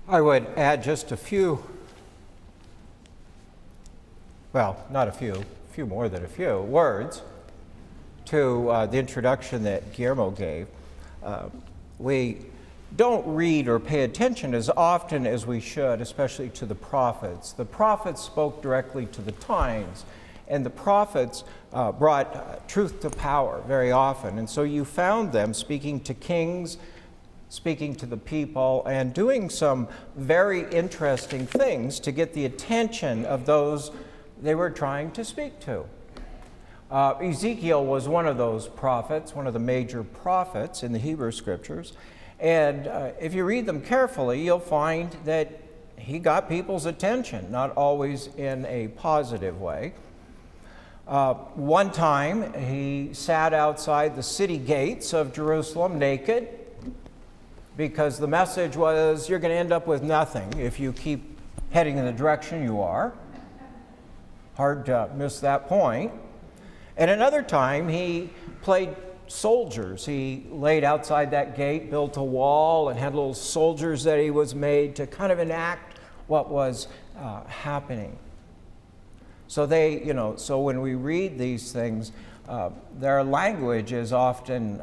I would add just a few, well, not a few more than a few words to the introduction that Guillermo gave. We don't read or pay attention as often as we should, especially to the prophets. The prophets spoke directly to the times, and the prophets brought truth to power very often. And so you found them speaking to kings, speaking to the people, and doing some very interesting things to get the attention of those they were trying to speak to. Ezekiel was one of those prophets, one of the major prophets in the Hebrew Scriptures. And if you read them carefully, you'll find that he got people's attention, not always in a positive way. One time, he sat outside the city gates of Jerusalem naked because the message was, you're going to end up with nothing if you keep heading in the direction you are. Hard to miss that point. And another time, he played soldiers. He laid outside that gate, built a wall, and had little soldiers that he was made to kind of enact what was happening. So so when we read these things, their language is often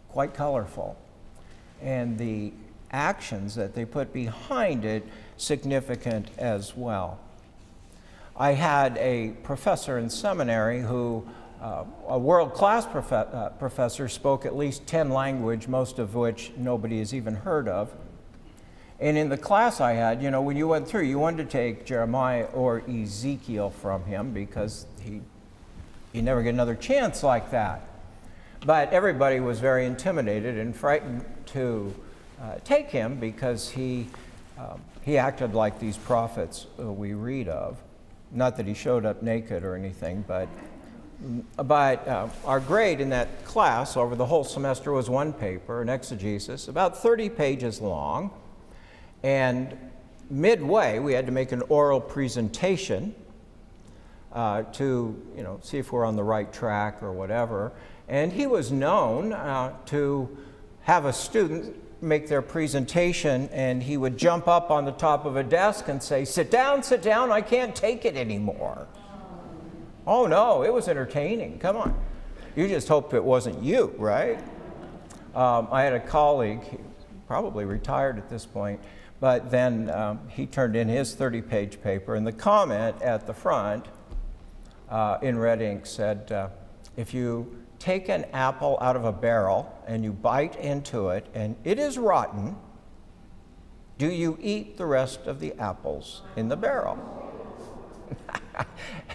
quite colorful, and the actions that they put behind it significant as well. I had a professor in seminary who, a world-class professor, spoke at least 10 languages, most of which nobody has even heard of. And in the class I had, when you went through, you wanted to take Jeremiah or Ezekiel from him because you never get another chance like that. But everybody was very intimidated and frightened to take him because he acted like these prophets we read of. Not that he showed up naked or anything, but our grade in that class over the whole semester was one paper, an exegesis, about 30 pages long. And midway, we had to make an oral presentation to see if we're on the right track or whatever. And he was known to have a student make their presentation, and he would jump up on the top of a desk and say, sit down, I can't take it anymore. Oh no, it was entertaining, come on. You just hope it wasn't you, right? I had a colleague, he probably retired at this point, but then he turned in his 30-page paper, and the comment at the front in red ink said, if you take an apple out of a barrel and you bite into it and it is rotten, do you eat the rest of the apples in the barrel?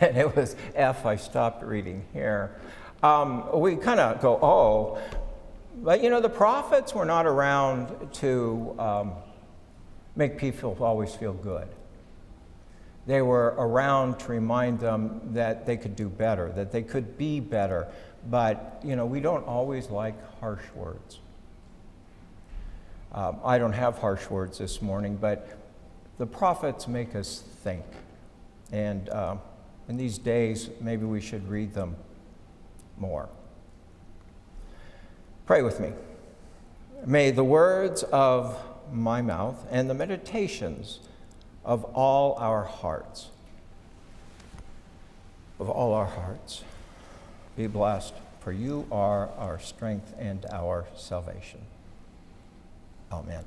And it was F, I stopped reading here. We kind of go, oh, but the prophets were not around to make people always feel good. They were around to remind them that they could do better, that they could be better. But, we don't always like harsh words. I don't have harsh words this morning, but the prophets make us think. And in these days, maybe we should read them more. Pray with me. May the words of my mouth and the meditations of all our hearts, be blessed, for you are our strength and our salvation. Amen.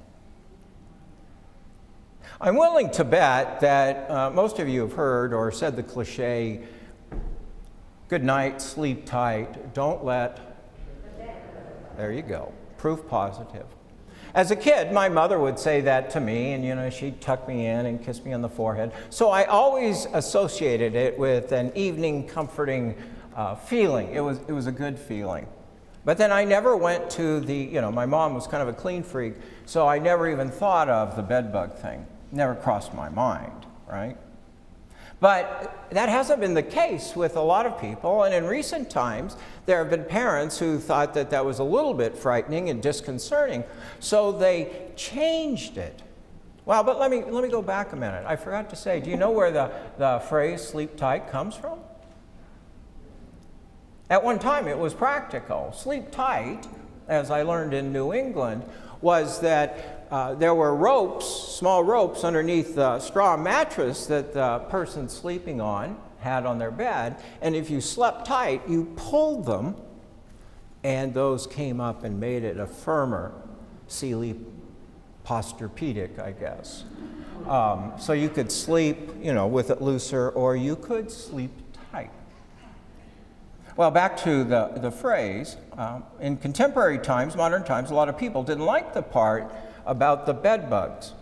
I'm willing to bet that most of you have heard or said the cliche, good night, sleep tight, don't let, there you go, proof positive. As a kid, my mother would say that to me, and she'd tuck me in and kiss me on the forehead. So I always associated it with an evening comforting feeling. It was a good feeling. But then I never went to my mom was kind of a clean freak, so I never even thought of the bed bug thing. Never crossed my mind, right? But that hasn't been the case with a lot of people, and in recent times, there have been parents who thought that that was a little bit frightening and disconcerting, so they changed it. Well, but let me go back a minute. I forgot to say, do you know where the phrase sleep tight comes from? At one time, it was practical. Sleep tight, as I learned in New England, was that there were ropes, small ropes underneath the straw mattress that the person sleeping on had on their bed, and if you slept tight, you pulled them, and those came up and made it a firmer Sealy Posturepedic, I guess. So you could sleep, with it looser, or you could sleep tight. Well, back to the phrase. In contemporary times, modern times, a lot of people didn't like the part about the bed bugs.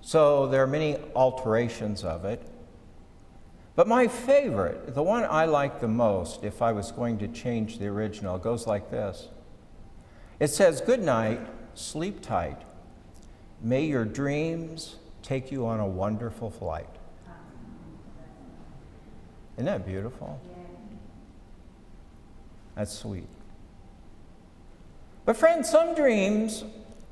So there are many alterations of it. But my favorite, the one I like the most, if I was going to change the original, goes like this. It says, "Good night, sleep tight. May your dreams take you on a wonderful flight." Isn't that beautiful? That's sweet. But friends, some dreams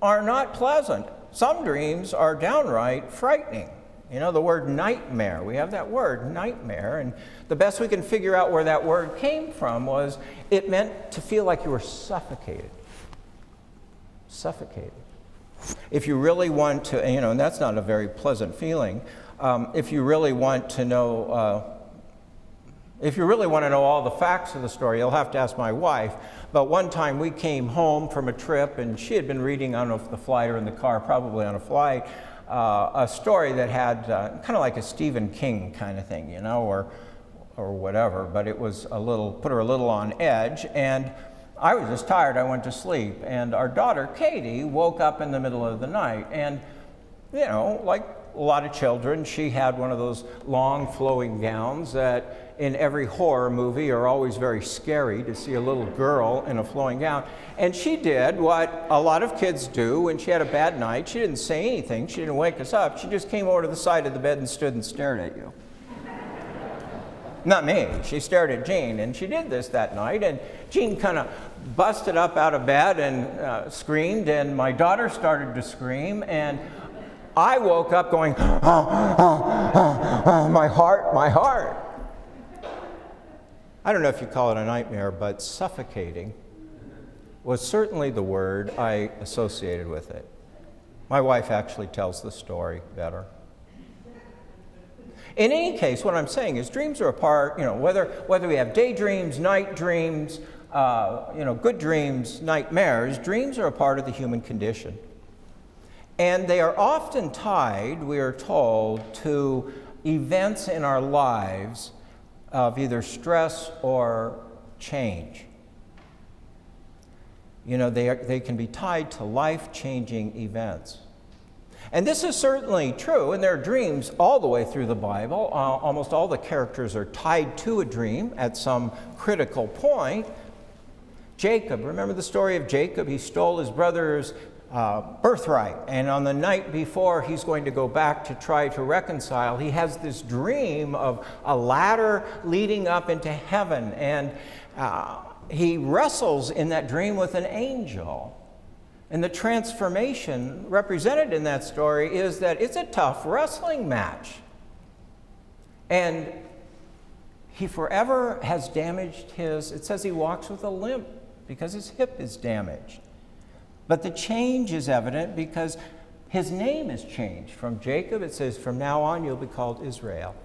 are not pleasant. Some dreams are downright frightening. The word nightmare, we have that word, nightmare, and the best we can figure out where that word came from was it meant to feel like you were suffocated. Suffocated. If you really want to, and that's not a very pleasant feeling, if you really want to know all the facts of the story, you'll have to ask my wife. But one time we came home from a trip, and she had been reading, I don't know if the flight or in the car, probably on a flight, a story that had kind of like a Stephen King kind of thing, or whatever. But it was put her a little on edge, and I was just tired. I went to sleep, and our daughter Katie woke up in the middle of the night, and like a lot of children, she had one of those long flowing gowns that in every horror movie are always very scary to see a little girl in a flowing gown. And she did what a lot of kids do when she had a bad night. She didn't say anything. She didn't wake us up. She just came over to the side of the bed and stood and stared at you. Not me. She stared at Jean, and she did this that night, and Jean kind of busted up out of bed and screamed, and my daughter started to scream, and I woke up going, my heart. I don't know if you call it a nightmare, but suffocating was certainly the word I associated with it. My wife actually tells the story better. In any case, what I'm saying is dreams are a part, whether we have daydreams, night dreams, good dreams, nightmares, dreams are a part of the human condition. And they are often tied, we are told, to events in our lives of either stress or change. They can be tied to life-changing events. And this is certainly true, and there are dreams all the way through the Bible. Almost all the characters are tied to a dream at some critical point. Jacob, remember the story of Jacob? He stole his brother's birthright, and on the night before he's going to go back to try to reconcile, he has this dream of a ladder leading up into heaven, and he wrestles in that dream with an angel. And the transformation represented in that story is that it's a tough wrestling match. And he forever has damaged it says he walks with a limp because his hip is damaged. But the change is evident because his name is changed. From Jacob, it says, from now on you'll be called Israel.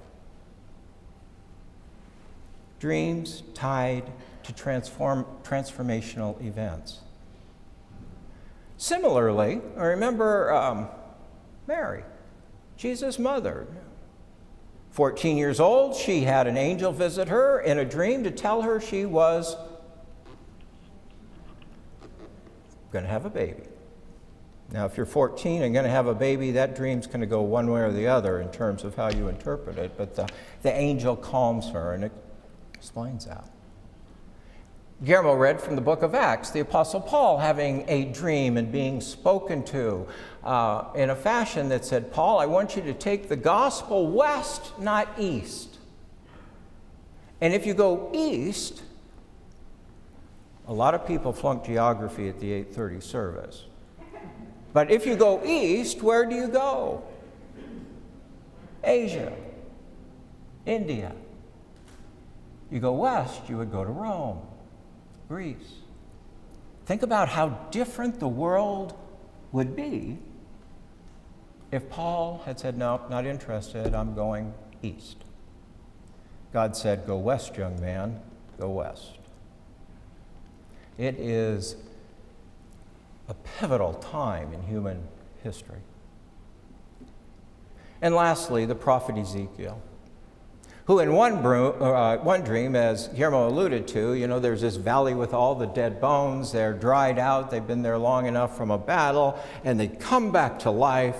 Dreams tied to transformational events. Similarly, remember Mary, Jesus' mother. 14 years old, she had an angel visit her in a dream to tell her she was going to have a baby. Now, if you're 14 and going to have a baby, that dream's going to go one way or the other in terms of how you interpret it, but the angel calms her and it explains that. Guillermo read from the book of Acts, the Apostle Paul having a dream and being spoken to in a fashion that said, Paul, I want you to take the gospel west, not east. And if you go east, a lot of people flunk geography at the 8:30 service. But if you go east, where do you go? Asia, India. You go west, you would go to Rome, Greece. Think about how different the world would be if Paul had said, no, not interested, I'm going east. God said, go west, young man, go west. It is a pivotal time in human history. And lastly, the prophet Ezekiel, who in one dream, as Guillermo alluded to, there's this valley with all the dead bones. They're dried out. They've been there long enough from a battle, and they come back to life.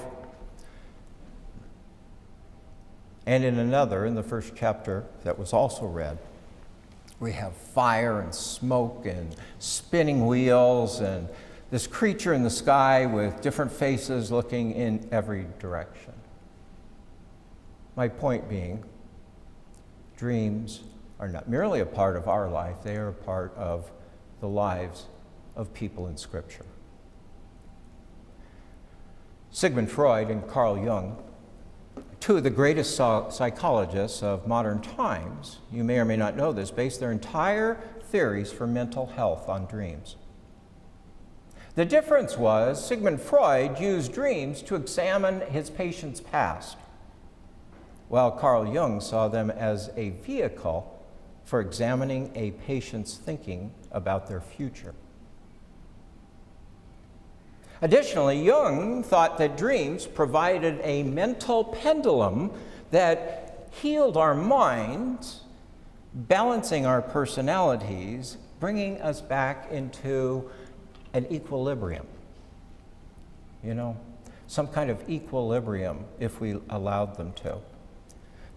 And in another, in the first chapter that was also read, we have fire and smoke and spinning wheels and this creature in the sky with different faces looking in every direction. My point being, dreams are not merely a part of our life, they are a part of the lives of people in Scripture. Sigmund Freud and Carl Jung, two of the greatest psychologists of modern times, you may or may not know this, based their entire theories for mental health on dreams. The difference was Sigmund Freud used dreams to examine his patient's past, while Carl Jung saw them as a vehicle for examining a patient's thinking about their future. Additionally, Jung thought that dreams provided a mental pendulum that healed our minds, balancing our personalities, bringing us back into an equilibrium. Some kind of equilibrium if we allowed them to.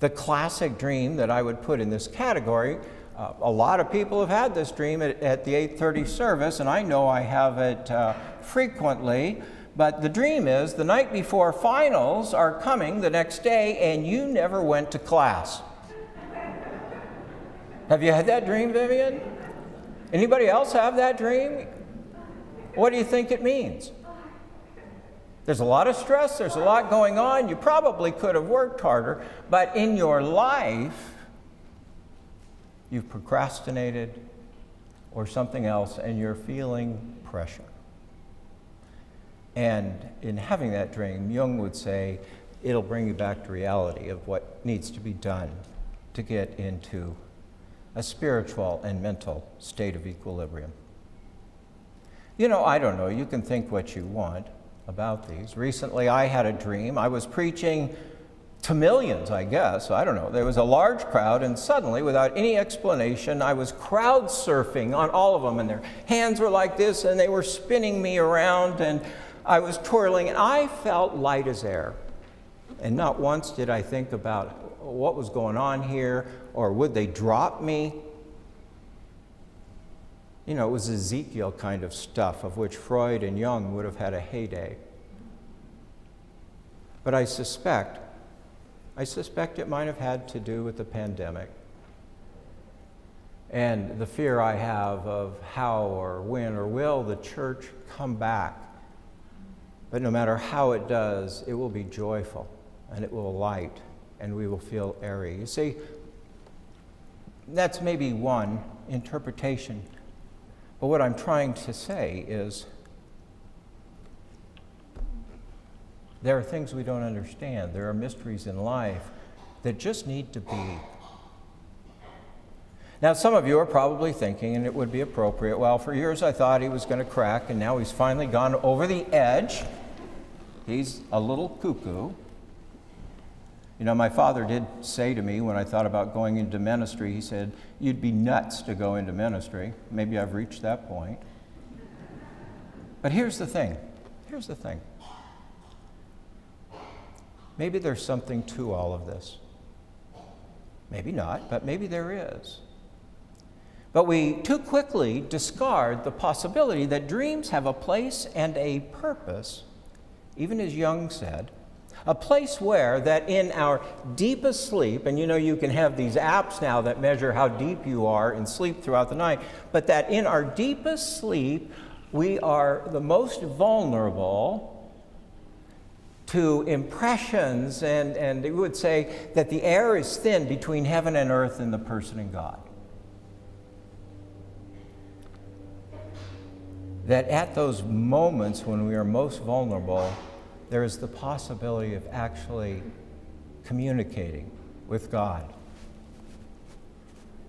The classic dream that I would put in this category, a lot of people have had this dream at the 8:30 service, and I know I have it frequently, but the dream is the night before finals are coming the next day and you never went to class. Have you had that dream, Vivian? Anybody else have that dream? What do you think it means? There's a lot of stress, there's a lot going on, you probably could have worked harder, but in your life, you've procrastinated or something else and you're feeling pressure. And in having that dream, Jung would say, it'll bring you back to reality of what needs to be done to get into a spiritual and mental state of equilibrium. I don't know, you can think what you want about these. Recently, I had a dream. I was preaching to millions, I guess. I don't know. There was a large crowd, and suddenly, without any explanation, I was crowd surfing on all of them, and their hands were like this, and they were spinning me around, and I was twirling, and I felt light as air. And not once did I think about what was going on here, or would they drop me? It was Ezekiel kind of stuff of which Freud and Jung would have had a heyday. But I suspect it might have had to do with the pandemic and the fear I have of how or when or will the church come back. But no matter how it does, it will be joyful and it will light and we will feel airy. You see, that's maybe one interpretation. But what I'm trying to say is there are things we don't understand. There are mysteries in life that just need to be. Now, some of you are probably thinking, and it would be appropriate, well, for years I thought he was going to crack, and now he's finally gone over the edge. He's a little cuckoo. My father did say to me when I thought about going into ministry, he said, you'd be nuts to go into ministry. Maybe I've reached that point. But here's the thing. Maybe there's something to all of this. Maybe not, but maybe there is. But we too quickly discard the possibility that dreams have a place and a purpose, even as Jung said, a place where that in our deepest sleep, and you can have these apps now that measure how deep you are in sleep throughout the night, but that in our deepest sleep, we are the most vulnerable to impressions, and we would say that the air is thin between heaven and earth and the person and God. that at those moments when we are most vulnerable, there is the possibility of actually communicating with God.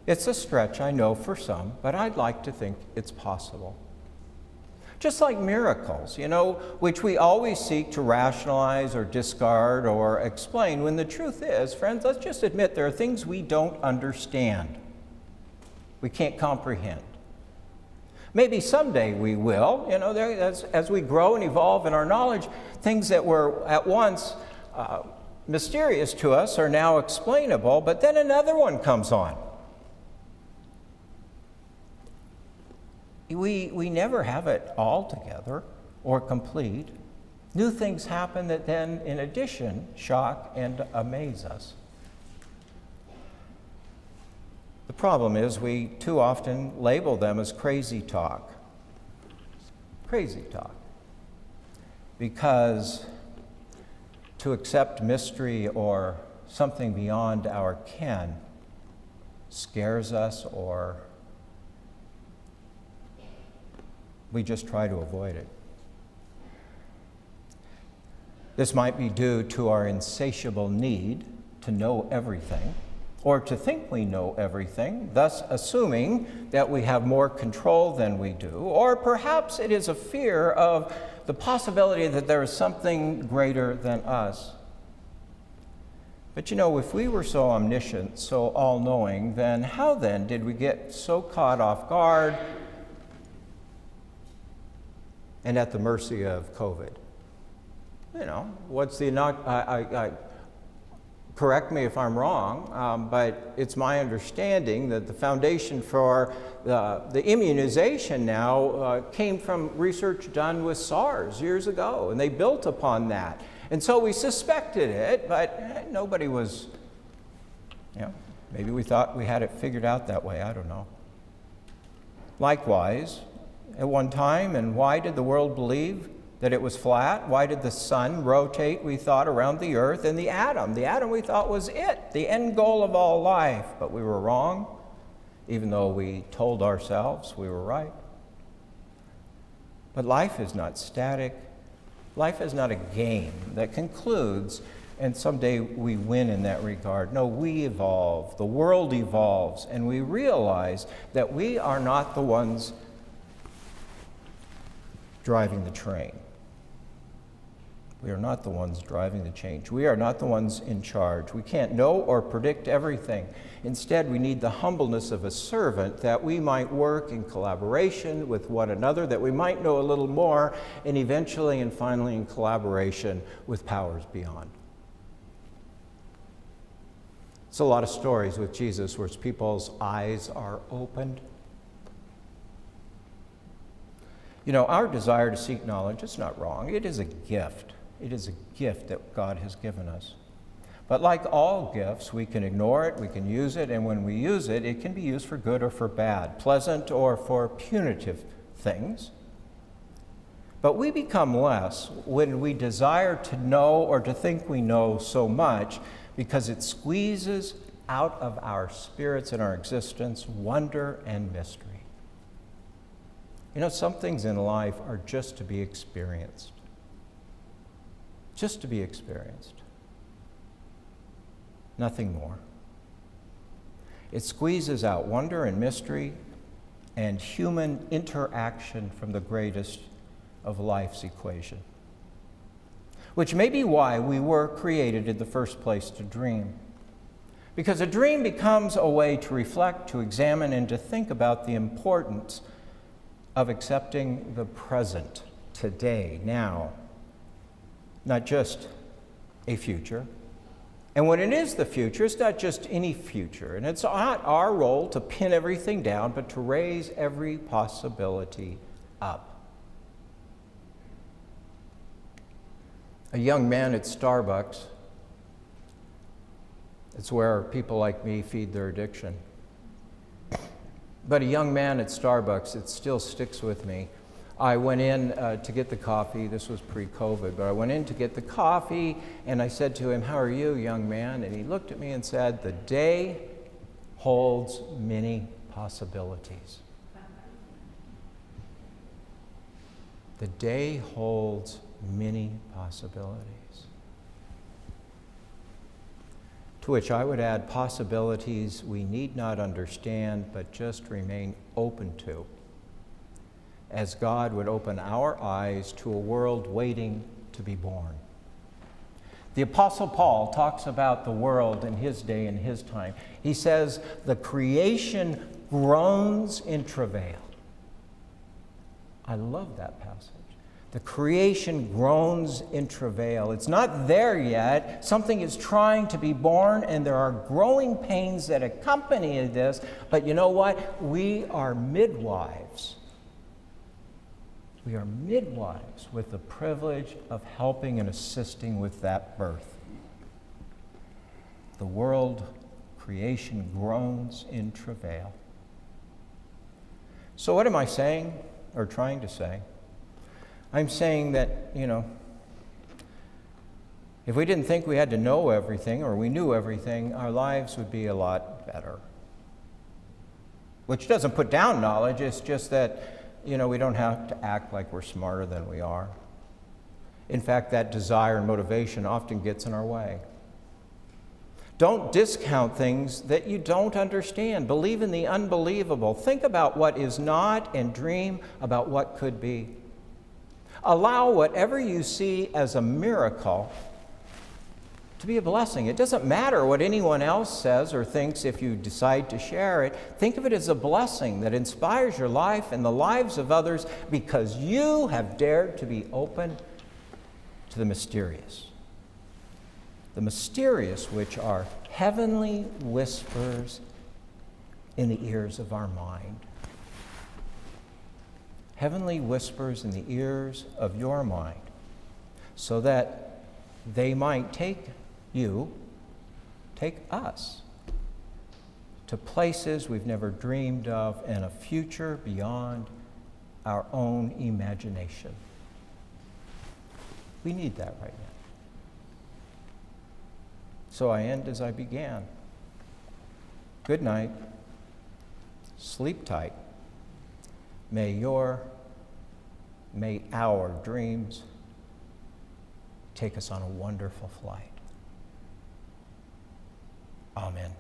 It's a stretch, I know, for some, but I'd like to think it's possible. Just like miracles, which we always seek to rationalize or discard or explain, when the truth is, friends, let's just admit there are things we don't understand. We can't comprehend. Maybe someday we will, as we grow and evolve in our knowledge, things that were at once mysterious to us are now explainable, but then another one comes on. We never have it all together or complete. New things happen that then, in addition, shock and amaze us. The problem is we too often label them as crazy talk. Crazy talk. Because to accept mystery or something beyond our ken scares us, or we just try to avoid it. This might be due to our insatiable need to know everything, or to think we know everything, thus assuming that we have more control than we do, or perhaps it is a fear of the possibility that there is something greater than us. But if we were so omniscient, so all-knowing, then how then did we get so caught off guard and at the mercy of COVID? What's the correct me if I'm wrong, but it's my understanding that the foundation for the immunization now came from research done with SARS years ago, and they built upon that. And so we suspected it, but nobody was, maybe we thought we had it figured out that way, I don't know. Likewise, at one time, and why did the world believe that it was flat? Why did the sun rotate, we thought, around the earth? And the atom we thought was it, the end goal of all life. But we were wrong, even though we told ourselves we were right. But life is not static. Life is not a game that concludes and someday we win in that regard. No, we evolve, the world evolves, and we realize that we are not the ones driving the train. We are not the ones driving the change. We are not the ones in charge. We can't know or predict everything. Instead, we need the humbleness of a servant, that we might work in collaboration with one another, that we might know a little more, and eventually and finally in collaboration with powers beyond. It's a lot of stories with Jesus where people's eyes are opened. Our desire to seek knowledge is not wrong. It is a gift. It is a gift that God has given us. But like all gifts, we can ignore it, we can use it, and when we use it, it can be used for good or for bad, pleasant or for punitive things. But we become less when we desire to know or to think we know so much, because it squeezes out of our spirits and our existence wonder and mystery. Some things in life are just to be experienced. Just to be experienced. Nothing more. It squeezes out wonder and mystery and human interaction from the greatest of life's equation. Which may be why we were created in the first place to dream. Because a dream becomes a way to reflect, to examine, and to think about the importance of accepting the present, today, now, not just a future. And when it is the future, it's not just any future. And it's not our role to pin everything down, but to raise every possibility up. A young man at Starbucks, it's where people like me feed their addiction. But a young man at Starbucks, it still sticks with me. I went in to get the coffee. This was pre-COVID, but I went in to get the coffee, and I said to him, "How are you, young man?" And he looked at me and said, "The day holds many possibilities." The day holds many possibilities. To which I would add possibilities we need not understand, but just remain open to, as God would open our eyes to a world waiting to be born. The Apostle Paul talks about the world in his day and his time. He says, the creation groans in travail. I love that passage. The creation groans in travail. It's not there yet. Something is trying to be born, and there are growing pains that accompany this. But you know what? We are midwives. We are midwives with the privilege of helping and assisting with that birth. The world, creation groans in travail. So what am I saying, or trying to say? I'm saying that, if we didn't think we had to know everything or we knew everything, our lives would be a lot better. Which doesn't put down knowledge, it's just that, we don't have to act like we're smarter than we are. In fact, that desire and motivation often gets in our way. Don't discount things that you don't understand. Believe in the unbelievable. Think about what is not and dream about what could be. Allow whatever you see as a miracle to be a blessing. It doesn't matter what anyone else says or thinks if you decide to share it. Think of it as a blessing that inspires your life and the lives of others because you have dared to be open to the mysterious. The mysterious, which are heavenly whispers in the ears of our mind. Heavenly whispers in the ears of your mind, so that they might take us to places we've never dreamed of and a future beyond our own imagination. We need that right now. So I end as I began. Good night. Sleep tight. May our dreams take us on a wonderful flight. Amen.